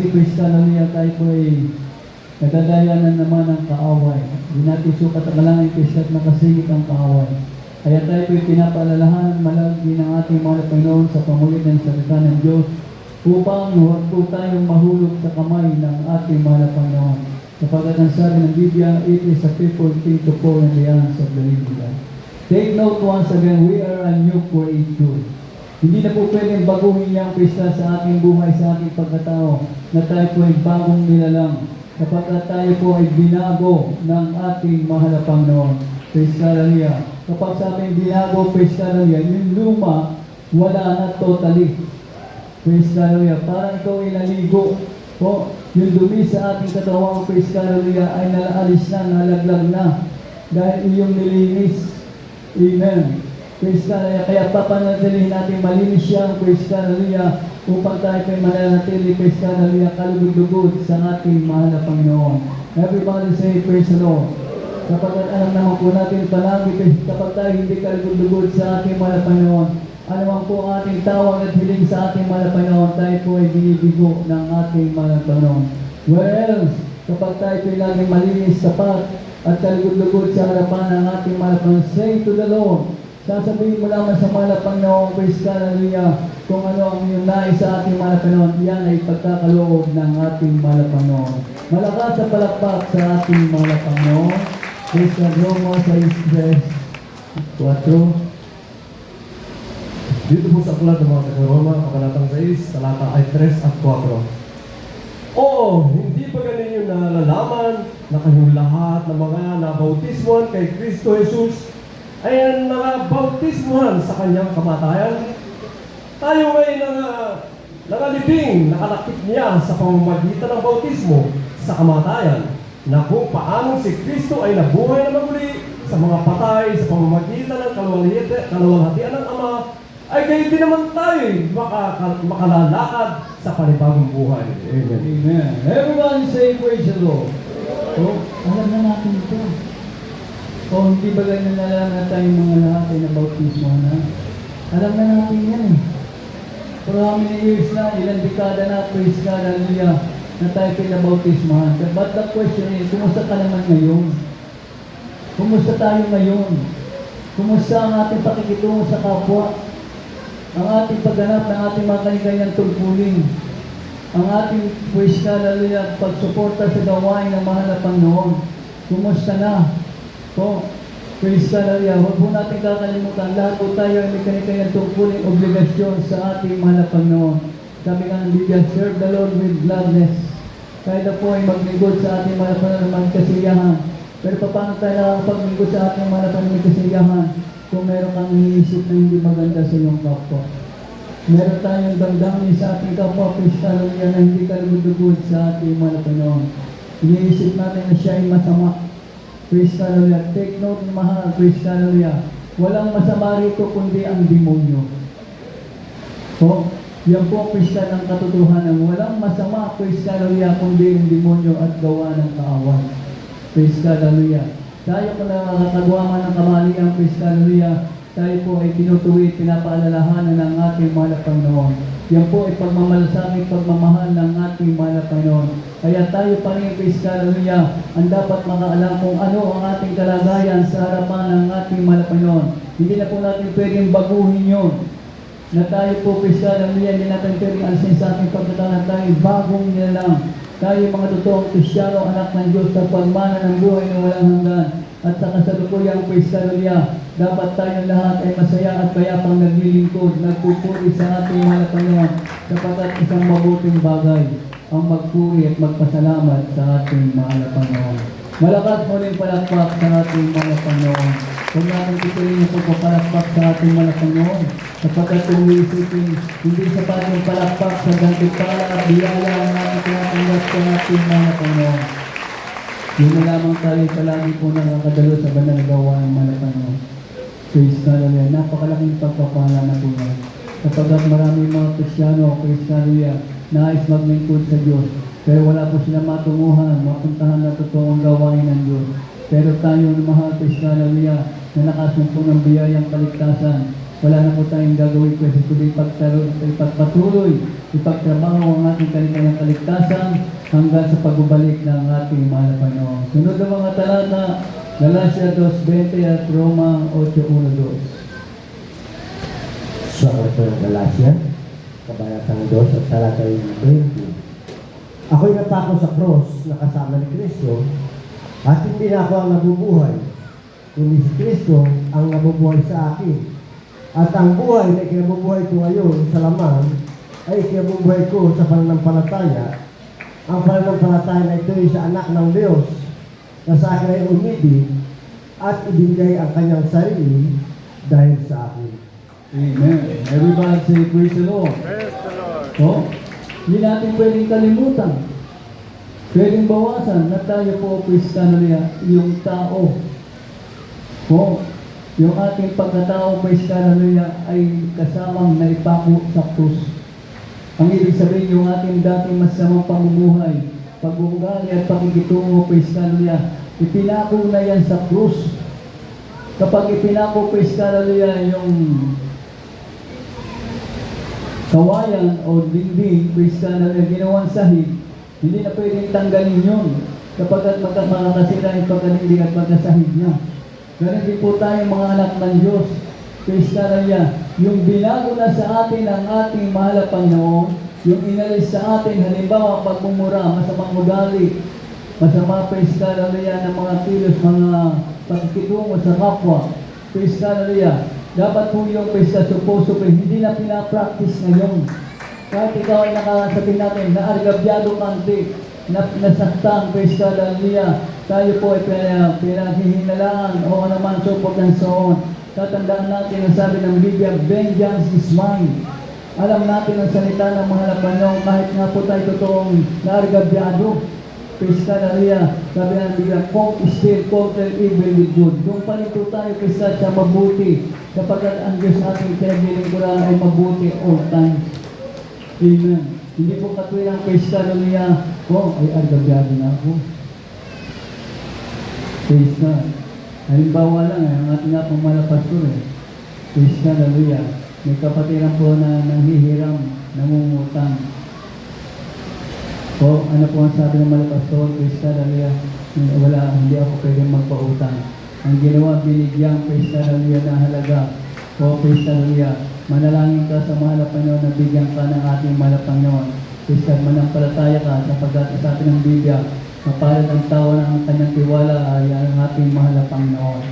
kasi Kristiyano niya tayo po ay nadadayanan naman ng kaaway. Hindi natin sukat ang malangin Kristiyat na kasingit ang kaaway. Kaya tayo po ay pinapaalalahanan malagi ng ating mga Panginoon sa pamulit ng salita ng Diyos upang huwag po tayong mahulog sa kamay ng ating mga Panginoon. Sapagkat ang sabi ng Biblia, it is a people thing to fall in the hands of the living God. Take note once again, we are a new creature. Hindi na po pwedeng baguhin niyang pista sa ating buhay, sa ating pagkatao, na tayo po ay bagong nilalang. Kapag tayo po ay binago ng ating mahal na Panginoon. Praise God, hallelujah. Kapag sabing binago, praise God, hallelujah, yung luma, wala na totally. Praise God, hallelujah. Parang ikaw ay naligo. O, yung dumi sa ating katawang, praise God, hallelujah, ay nalaalis na, nalaglag na. Dahil iyong nilinis. Amen. Praise God, kaya papanatilihin natin malinis siya, praise God, hallelujah, upang tayo kayo mananatili, praise God, hallelujah, kalugod-lugod sa ating mahal na Panginoon. Everybody say, praise the Lord. Kapag alam naman po natin palagi, kapag tayo hindi kalugod-lugod sa ating mahal na Panginoon, ano man po ang ating tawag at hiling sa ating mahal na Panginoon, tayo po ay binibigo ng ating mahal na Panginoon. Where else, kapag tayo po ay laging malinis, sapat, at kalugod-lugod sa harapan ng ating mahal na Panginoon, say to the Lord, sasabihin mo lamang sa mahal na Panginoon, praise God, hallelujah, kung ano ang iyong nais sa ating mahal na Panginoon, yan ay pagkakaloob ng ating mahal na Panginoon. Malakas sa palakpak sa ating mahal na Panginoon. Praise God, Roma 6:4. Dito po sa aklat ng mga taga-Roma, Kabanatang 6, talata ay 3 at 4. Oo, hindi ba ganin yung nalalaman na kayong lahat ng mga nabautismuhan kay Kristo Jesus ay nakabautismuhan sa kanyang kamatayan? Tayo ay nakalibing, nakalakip niya sa pamamagitan ng bautismo sa kamatayan, na kung paano si Kristo ay nabuhay na maguli sa mga patay sa pamamagitan ng kaluwalhatian ng Ama, ay gayon din naman tayo makalalakad sa panibagong buhay. Amen. Amen. Everyone say praise the Lord. So, alam na natin ito. O hindi ba ganyan na lang na tayong mga lahat ay nabautismo na? Alam na natin yan eh. For how many years na, ilang dekada na, praise God, hallelujah, na tayo pinabautismohan. But the question is, kumusta ka naman ngayon? Kumusta tayo ngayon? Kumusta ang ating pakikitungo sa kapwa? Ang ating pagganap ng ating mga kanyang tungkulin? Ang ating, praise God, hallelujah, pagsuporta sa gawain ng mahal na Panginoon? Kumusta na? So, praise God, hallelujah. Huwag po natin kakalimutan. Lahat po tayo ay may kanyang tungkulin, obligasyon sa ating mahal na Panginoon. Sabi nga ng Biblia, serve the Lord with gladness. Kahit na po ay maglingkod sa ating mahal na Panginoon ng kasiyahan. Pero paano tayo nakakapaglingkod sa ating mahal na Panginoon ng kasiyahan kung meron kang iniisip na hindi maganda sa iyong kapwa? Meron tayong damdamin sa ating kapwa, praise God, hallelujah, na hindi kalugod sa ating mahal na Panginoon. Iniisip natin na siya ay masama. Praise God, hallelujah. Take note ng mahal, praise God, hallelujah. Walang masama rito kundi ang demonyo. So, yan po, praise God, ang katotohanan. Walang masama, praise God, hallelujah, kundi ang demonyo at gawa ng kaaway. Praise God, hallelujah. Tayo po na nakakagawa man ng kamalian, praise God, hallelujah, tayo po ay tinutuwid, pinapaalalahanan ng ating mahal na Panginoon. Yan po ay pagmamalasakit, pagmamahal ng ating mahal na Panginoon. Kaya tayo pa rin, praise God, hallelujah, ang dapat makaalam kung ano ang ating kalagayan sa harapan ng ating mahal na Panginoon. Hindi na po natin pwedeng baguhin yun. Na tayo po, praise God, hallelujah, hindi natin pwedeng alisin sa ating pagkatao na tayo bagong nilalang. Tayo mga totoong Kristiyano, anak ng Diyos, sa pagmana ng buhay na walang hanggan. At sa kasalukuyang, praise God, hallelujah, dapat tayong lahat ay masaya at payapang naglilingkod, nagpupuri sa ating mahal na Panginoon, sapagkat isang mabuting bagay ang magpuri at magpasalamat sa ating mahal na Panginoon. Malakas muling palakpak sa ating mahal na Panginoon. Kung natin tituloy na pagpapalakpak sa ating mahal na Panginoon, sapagkat kung iisipin, hindi sapat yung palakpak sa gantimpala at biyaya ang natin tinatanggap sa ating mahal na Panginoon. Yun na lamang tayo palagi po nakakadalo sa banal na gawa ng mahal na Panginoon. Praise God, hallelujah. Napakalaking pagpapala na po yan. Sapagkat maraming mga Kristiyano, praise God, hallelujah, nais maglingkod sa Diyos. Pero wala po sila matunguhan, mapuntahan na totoong gawain ng Diyos. Pero tayo na mahal, praise God, hallelujah, na nakasumpong ng biyayang kaligtasan, wala na po tayong gagawin kasi kundi pagpatuloy ipagtrabaho ang ating kanilang kaligtasan hanggang sa pagbabalik ng ating mahal na Panginoon. Sunod ang mga talata, Galacia 2:20 at Roma 8:1-2. Sa Aklat ng Galacia, Kabanatang 2 at talata 20. Ako'y napako sa cross na kasama ni Kristo, at hindi na ako ang nabubuhay, kundi si Kristo ang nabubuhay sa akin. At ang buhay na kinabubuhay ko ngayon sa laman ay kinabubuhay ko sa pananampalataya. Ang pananampalataya na ito ay sa anak ng Diyos na sa akin ay umibig at ibigay ang kanyang sarili dahil sa akin. Amen. Everybody say praise the Lord. Praise the Lord. Oh, hindi natin pwedeng kalimutan. Pwedeng bawasan na tayo po, Kristiyano niya, yung tao. Oh, yung ating pagkatao, Kristiyano niya, ay kasamang naipako sa krus. Ang ibig sabihin, yung ating dating masamang pamumuhay, pag-uugali at pakikitungo, Kristiyano niya, ipinako na yan sa krus. Kapag ipinako, Kristiyano niya, yung kawayan o dingding, Kristiyano na ginawang sahig, hindi na pwedeng tanggalin yun kapag makakasira yung pagkalindig at pagkasahig niya. Ganun din po tayo mga anak ng Diyos, Kristiyano niya, yung binago na sa atin ang ating mahal na Panginoon, yung inalis sa atin, halimbawa pagmumura, masamang ugali, masama, Kristiyano niya, ng mga kilos, mga pagkitungo sa kapwa, Kristiyano niya, dapat po yung supposed hindi na pinapractice ngayon. Kahit ikaw ay nakasabi natin na argabyado kante, nasaktan, Kristiyano niya, tayo po ay pinaghihinalaan o naman support ng soon. Tatandaan natin ang sabi ng Biblia, vengeance is mine. Alam natin ang salita ng mga Panginoon kahit nga po tayo totoong naargabyado. Kristiyano niya, sabi ng Biblia, conquer evil with good. Kung palito tayo, Kristiyano, sa mabuti, sapagkat ang Diyos ating kinaglilingkuran ay mabuti all times. Amen. Hindi po katuwing ang Kristiyano niya, ay argabyado na ako. Praise God. Halimbawa lang, ang ating nga pong mga pastor, Kristiyano niya, may kapatiran po na nanghihiram, namumutang. O ano po ang sabi ng mga pastor, Kristiyano niya, hindi ako pwedeng magpautang. Ang ginawa, binigyan Kristiyano niya na halaga. O Kristiyano niya, manalangin ka sa mahal na Panginoon na bigyan ka ng ating mahal na Panginoon. Kristiyano, manampalataya ka sapagkat sa atin ng Biblia, mapalad ang tawa ng kanyang tiwala ay ang ating mahal na Panginoon.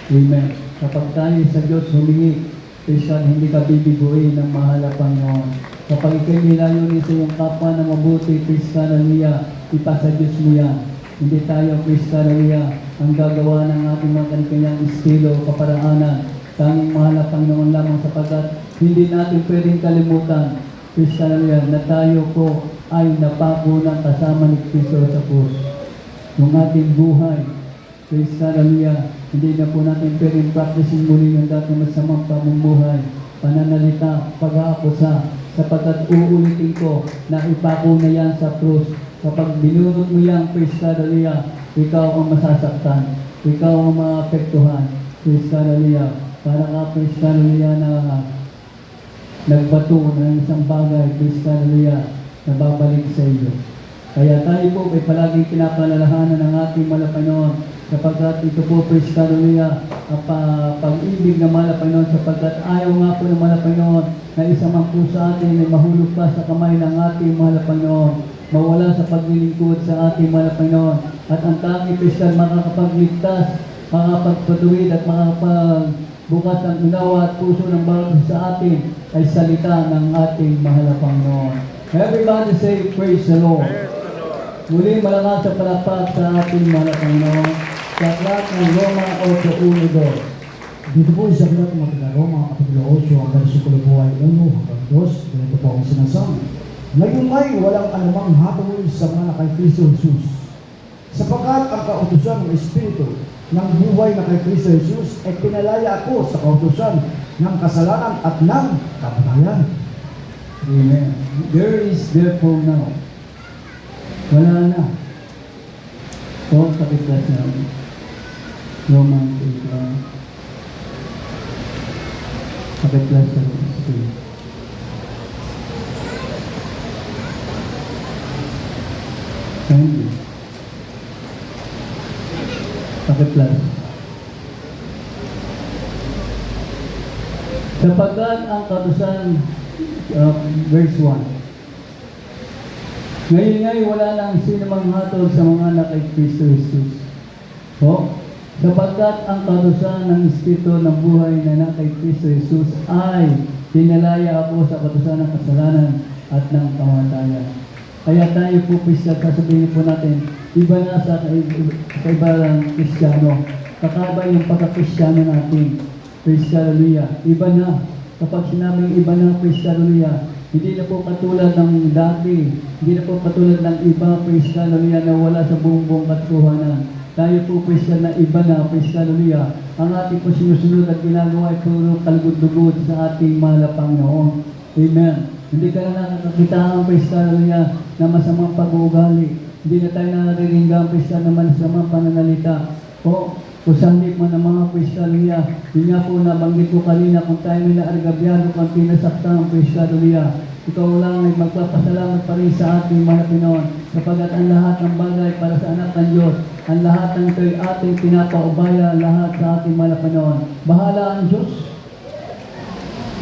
Amen. Kapag tayo sa Diyos humingi, Kristiyano, hindi ka bibiguin ng mahal na Panginoon. Kapag ikay nilayonin sa iyong kapwa na mabuti, Kristiyano niya, ipasa Diyos mo yan. Hindi tayo, Kristiyano niya, ang gagawa ng ating mga kanyang estilo, kaparaanan. Tanging mahal na Panginoon lamang sapagkat hindi natin pwedeng kalimutan, Kristiyano niya, na tayo po ay napako ng kasama ni Kristo sa krus. Yung ating buhay, Kristiyano niya, hindi na po natin pwedeng practicing muli yung dati masamang pamumuhay, pananalita, pag-aakusa, sapagkat uulitin ko na ipako na yan sa krus. Kapag binunod mo yan, Kristiyano niya, ikaw ang masasaktan, ikaw ang maapektuhan, Kristiyano niya, para ka Kristiyano niya na nagbato ng isang bagay, Kristiyano niya, na babalik sa iyo. Kaya tayo po ay palaging pinapalalahanan ng ating mahal na Panginoon, sapagkat ito po, Kristiyano niya, ang pag-ibig ng mahal na Panginoon, sapagkat ayaw nga po ng mahal na Panginoon na isa man po sa atin ay mahulog pa sa kamay ng ating mahal na Panginoon, mawala sa paglilingkod sa ating mahal na Panginoon, at ang tanging Kristiyano makakapagligtas, makakapagpatuwid at makakapagbukas ang unawa at puso ng bawat sa atin ay salita ng ating mahal na Panginoon. Everybody say, praise the Lord. Praise the Lord. Muli malakas sa palakpak sa ating mahal na Panginoon. Sa aklat ng Roma 8:1-2. Dito po sa aklat ng mga Roma, Kapitulo 8, ang versikulo po ay 1 hanggang 2. Ganito po ang sinasabi. Ngayon ay walang anumang hatol sa mga kay Kristo Jesus. Sapagkat ang kautusan ng Espiritu ng buhay na kay Kristo Jesus ay pinalaya ako sa kautusan ng kasalanan at ng kamatayan. Amen. There is therefore now. Wala na. O, kapitlas na. Romans 8. Kapitlas sa Spirit. Thank you. Pakiplas. Sapagkat ang katusan, verse 1. Ngayon ngay wala nang sinumang hatol sa mga anak kay Kristo Jesus. Sapagkat ang katusan ng Espiritu ng buhay na anak kay Kristo Jesus ay tinalaya ako sa katusan ng kasalanan at ng kamatayan. Kaya tayo po, Kristiyan, sasabihin po natin, iba na sa kaibarang Kristiyano. Kakaba yung pagka-Kristiyano natin. Praise God, hallelujah. Iba na. Kapag sinabing iba na, praise God, hallelujah, hindi na po katulad ng dati. Hindi na po katulad ng iba, praise God, hallelujah, na wala sa buong katuhanan. Tayo po, praise God, na iba na, praise God, hallelujah. Ang ating po sinusunod at ginagawa ay puro kalugod-lugod sa ating mahal na Panginoon. Amen. Hindi ka na nakakakita ang praise God, hallelujah, na masamang pag-uugali. Hindi na tayo nariringgang, praise God, na masamang pananalita. Kusanip man ang mga praise God, hallelujah. Yun nga po nabanggit ko kanina kung tayo may naargabyado kung pinasaktan, praise God, hallelujah. Ikaw lang ay magpapasalamat pa rin sa ating mga Pinoon sapagat ang lahat ng bagay para sa anak ng Diyos, ang lahat ng ito'y ating pinapaubaya, lahat sa ating mga Pinoon. Bahala ang Diyos.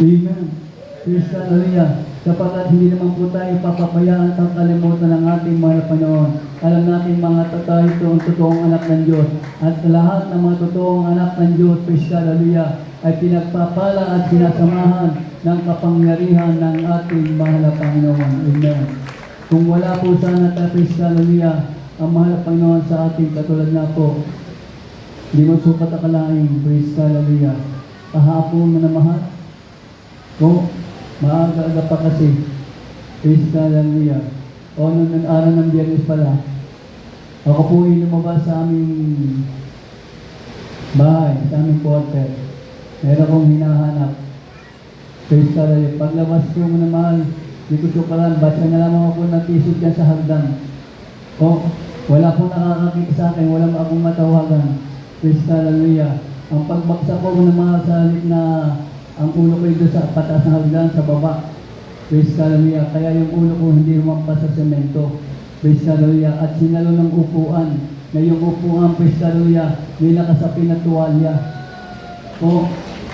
Amen. Praise God, hallelujah. Sapagat hindi naman po tayo papabayaan at kalimutan ng ating mga Panginoon. Alam natin mga tayo ito ang totoong anak ng Diyos. At lahat ng mga totoong anak ng Diyos, praise God, hallelujah, ay pinagpapala at sinasamahan ng kapangyarihan ng ating mahal na Panginoon. Amen. Kung wala po sana tayo, praise God, hallelujah, ang mahal na Panginoon sa ating katulad na po, hindi mo sukat akalain, praise God, hallelujah. Kahapon mo na mahal. Maaga-aga pa kasi. Praise God, hallelujah. Nung araw ng Biyernes pala, ako po ay lumabas sa aming bahay, sa aming quarter. Meron akong hinahanap. Praise God, hallelujah. Paglabas ko mo na mahal, di ko sukaran, basta na lamang ako ng t-shirt dyan sa hagdan. Wala po nakakakita sa akin, wala akong matawagan. Praise God, hallelujah. Ang pagbaksak ko mo na mahal sa halip na ang ulo ko ito sa pataas ng hagdan, sa baba. Praise God, hallelujah. Kaya yung ulo ko hindi lumampas sa semento. Praise God, hallelujah. At sinalo ng upuan. Na yung upuan, praise God, hallelujah, may nakasapin na tuwalya.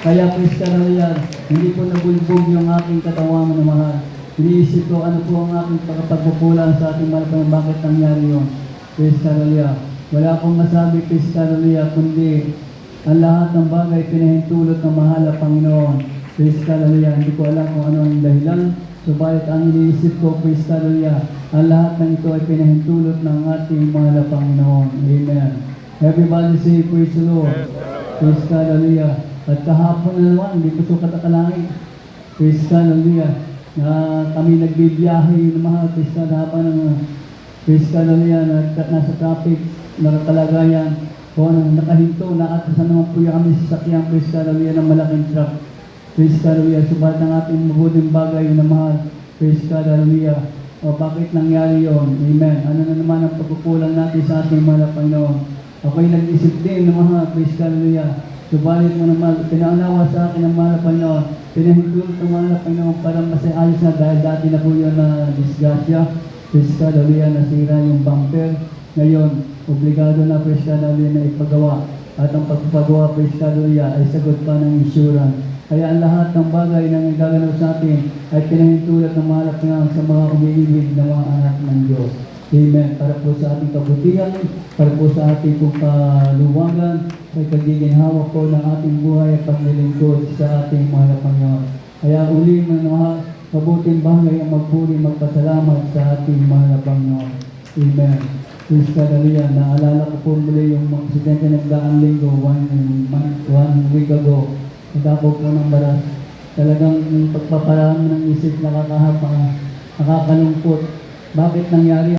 Kaya praise God, hallelujah, hindi po nabulbog yung aking katawan na mahal. Iniisip ko ano po ang aking pagpagpupulan sa ating malapang bakit nangyari yun. Praise God, hallelujah. Wala akong masabi, praise God, hallelujah, kundi ang lahat ng bagay pinahintulot ng mahal na Panginoon. Praise God, hallelujah. Hindi ko alam kung ano ang dahilan. Subalit ang iniisip ko, praise God, hallelujah, ang lahat ng ito ay pinahintulot ng ating mahal na Panginoon. Amen. Everybody say, praise the Lord. Praise God, hallelujah. At kahapon na naman, hindi ko sukat akalangin. Praise God, hallelujah, na kami nagbibiyahe ng mga praise God, habang ng praise God, hallelujah, nasa traffic, nakakalagayan. Nang nakahinto, naatasan naman po yung aming sasakyan, praise God, hallelujah, ng malaking truck. Praise God, hallelujah, subalit ng ating mabuting bagay na mahal. Praise God, hallelujah. Bakit nangyari yon? Amen. Ano na naman ang pagkukulang natin sa ating mahal na Panginoon? Ako'y nag-isip din ng mahal, praise God, hallelujah. Subalit mo naman, pinaunawa sa akin ng mahal na Panginoon. Pinahintulot ng mahal na Panginoon para masayayos na dahil dati na po yun na disgrasya. Praise God, hallelujah, nasira yung bumper. Ngayon, obligado na, praise God, hallelujah, na ipagawa. At ang pagpagawa, praise God, hallelujah, ay sagot pa ng insurance. Kaya ang lahat ng bagay na nagagalaw sa atin ay pinahintulot ng mahal na sa mga umiibig na mga anak ng Diyos. Amen. Para po sa ating kabutihan, para po sa ating kaluwagan, sa kagiginhawa po ng ating buhay at paglilingkod sa ating mahal na Panginoon. Kaya uli mga mabuting bagay ang magpuri magpasalamat sa ating mahal na Panginoon. Amen. Praise God, hallelujah. Naalala ko po muli yung mga aksidente nagdaang linggo, one week ago. Nagdako po ng baras. Talagang yung pagpaparami ng isip nakakalungkot. Bakit nangyari